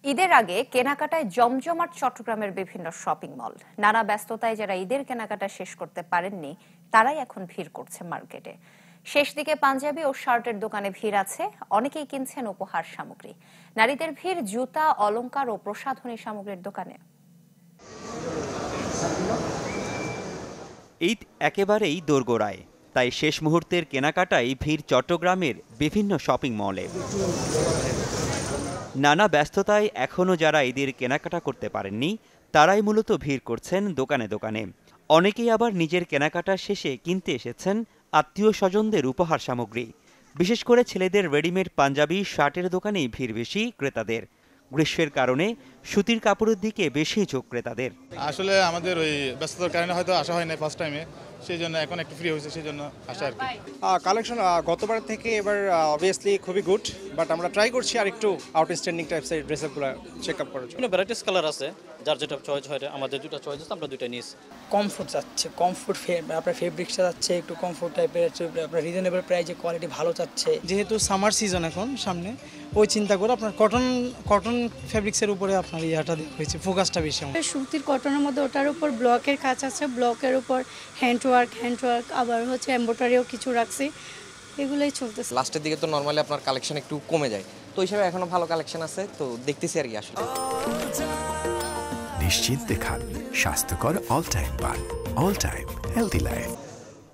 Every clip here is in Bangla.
ঈদের আগে কেনাকাটায় জমজমাট চট্টগ্রামের বিভিন্ন শপিং মল। নানা ব্যস্ততায় যারা ঈদের কেনাকাটা শেষ করতে পারেননি তারাই এখন ভিড় করছে মার্কেটে। শেষ দিকে পাঞ্জাবি ও শার্টের দোকানে ভিড় আছে, অনেকেই কিনছেন উপহার সামগ্রী। নারীদের ভিড় জুতা, অলংকার ও প্রসাধনী সামগ্রীর দোকানে। ঈদ একেবারেই দোরগোড়ায়, তাই শেষ মুহূর্তের কেনাকাটায় ভিড় চট্টগ্রামের বিভিন্ন শপিং মলে। নানা ব্যস্ততায় এখনও যারা ঈদের কেনাকাটা করতে পারেননি তারাই মূলত ভিড় করছেন দোকানে দোকানে। অনেকেই আবার নিজের কেনাকাটা শেষে কিনতে এসেছেন আত্মীয় স্বজনদের উপহার সামগ্রী। বিশেষ করে ছেলেদের রেডিমেড পাঞ্জাবি, শার্টের দোকানেই ভিড় বেশি ক্রেতাদের। গ্রীষ্মের কারণে সুতির কাপড়ের দিকে বেশি ঝোঁক ক্রেতাদের। আসলে আমাদের ওই ব্যস্ততার কারণে হয়তো আসা হয় না ফার্স্ট টাইমে, সেই জন্য এখন একটু ফ্রি হয়েছে, সেই জন্য আসা আর কি। কালেকশন গতবার থেকে এবার অবভিয়াসলি খুবই গুড, বাট আমরা ট্রাই করছি আর একটু আউটস্ট্যান্ডিং টাইপসের ড্রেসআপগুলো চেক আপ করার জন্য। ভ্যারাইটিস কালার আছে, যার যেটা চয়েস হয়। আমাদের দুটো চয়েস আছে, আমরা দুটো নিয়েছি। কমফোর্ট যাচ্ছে, কমফোর্ট আপনার ফেব্রিক্সটা যাচ্ছে একটু কমফোর্ট টাইপের, আপনার রিজনেবল প্রাইসে কোয়ালিটি ভালো চাচ্ছে। যেহেতু সামার সিজন এখন সামনে, ওই চিন্তা করে আপনার কটন ফেব্রিক্সের উপরে আপনার ইয়াটা হয়েছে, ফোকাসটা বেশি। সুতির কটনের মধ্যে ওটার উপর ব্লকের কাজ আছে, ব্লকের উপর হ্যান্ডওয়ার্ক আবার হচ্ছে এমব্রয়ডারিও কিছু রাখছি, এগুলোই চলতেছে। লাস্টের দিকে তো নরমালি আপনার কালেকশন একটু কমে যায়, তো হিসাবে এখনো ভালো কালেকশন আছে, তো দেখতেছি আর কি। আসলে নিশ্চিন্তে খান স্বাস্থ্যকর অল টাইম বান, অল টাইম হেলদি লাইফ।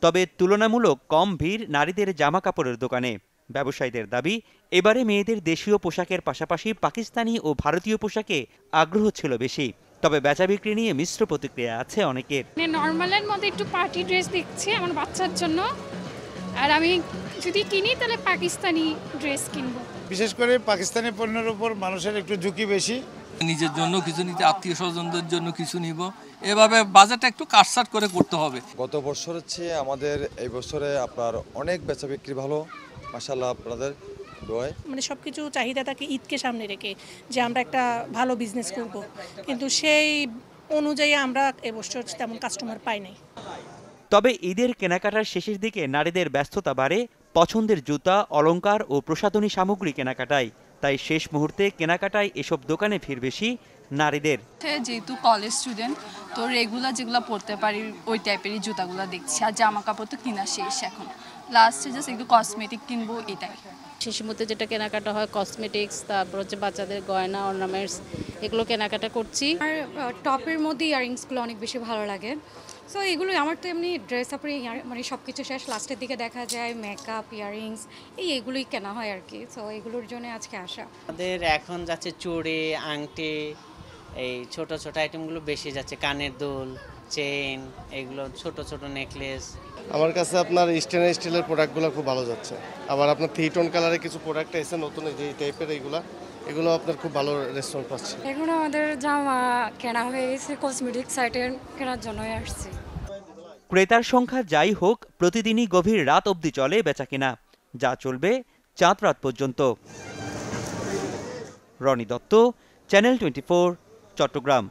তবে তুলনামূলক কম ভিড় নারীদের জামা কাপড়ের দোকানে। ব্যবসায়ীদের দাবি, এবারে মেয়েদের দেশীয় পোশাকের পাশাপাশি পাকিস্তানি ও ভারতীয় পোশাকে আগ্রহ ছিল বেশি। তবে বেচা বিক্রি নিয়ে মিশ্র প্রতিক্রিয়া আছে অনেকের। নর্মালের মধ্যে একটু পার্টি ড্রেস দেখছি আমার বাচ্চার জন্য, আর আমি যদি কিনি তাহলে পাকিস্তানি ড্রেস কিনবো। বিশেষ করে পাকিস্তানি পণ্যের উপর মানুষের একটু ঝুঁকি বেশি। নিজের জন্য কিছু নিতে, আত্মীয় স্বজনদের জন্য কিছু নিব, এভাবে বাজেটটা একটু কাটছাট করে করতে হবে। গত বছরের চেয়ে আমাদের এই বছরে আপনার অনেক বেচা বিক্রি ভালো, মাশাআল্লাহ। আপনাদের দোয়ায় মানে সবকিছু চাহিদাটাকে ঈদকে সামনে রেখে যে আমরা একটা ভালো বিজনেস করব, কিন্তু সেই অনুযায়ী আমরা এবছর তেমন কাস্টমার পাই নাই। তবে ঈদের কেনাকাটার শেষের দিকে নারীদের ব্যস্ততা বাড়ে পছন্দের জুতা, অলংকার ও প্রসাধনী সামগ্রী কেনাকাটায়। তাই শেষ মুহূর্তে কেনাকাটায় এসব দোকানে ভিড় বেশি নারীদের। যেহেতু কলেজ স্টুডেন্ট, তো রেগুলার যেগুলো পরতে পারি ওই টাইপেরই জুতাগুলো দেখছি, আর জামা কাপড় তো কিনা শেষ, এখন লাস্টে জাস্ট একটু কসমেটিক কিনবো, এটাই। শেষের মধ্যে যেটা কেনাকাটা হয় কসমেটিক্স, তারপর হচ্ছে বাচ্চাদের গয়না, অর্নামেন্টস, এগুলো কেনাকাটা করছি। আর টপের মধ্যে ইয়ারিংসগুলো অনেক বেশি ভালো লাগে, সো এগুলো আমার তো এমনি ড্রেস আপরে মানে সব কিছু শেষ, লাস্টের দিকে দেখা যায় মেকআপ, ইয়ারিংস এগুলোই কেনা হয় আর কি। সো এগুলোর জন্য আজকে আসা। আমাদের এখন যাচ্ছে চুড়ি, আংটি, এই ছোট ছোট আইটেমগুলো বেশি যাচ্ছে, কানের দুল, চেইন, এগুলো ছোট ছোট নেকলেস। আমার কাছে আপনার স্টেনলেস স্টিলের প্রোডাক্টগুলো খুব ভালো যাচ্ছে। আবার আপনার 3 টোন কালারের কিছু প্রোডাক্ট এসে নতুন এই টাইপের, এগুলো আপনার খুব ভালো রেসপন্স পাচ্ছে। এখন আমাদের জামা কেনা হয়ে গেছে, কসমেটিক্স আইটেম কেনার জন্যই আসছি। ক্রেতার সংখ্যা যাই হোক, প্রতিদিনই গভীর রাত অবধি চলে বেচাকেনা, যা চলবে চাঁদ রাত পর্যন্ত। রনি দত্ত, চ্যানেল 24, চট্টগ্রাম।